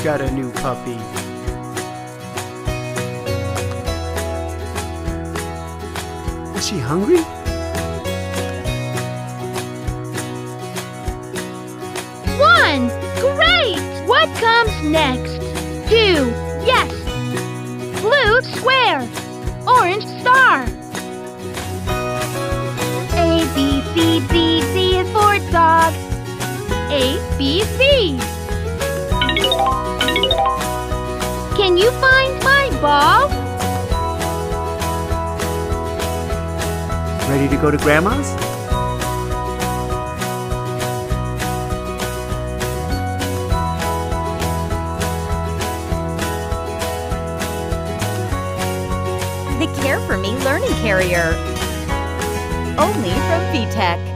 got a new puppy. Is she hungry? One! Great! What comes next? Two! Yes! Blue square! Orange star! A, B, C, D, D is for dog. A, B, C. Can you find my ball? Ready to go to Grandma's? The Care for Me Learning Carrier. Only from VTech.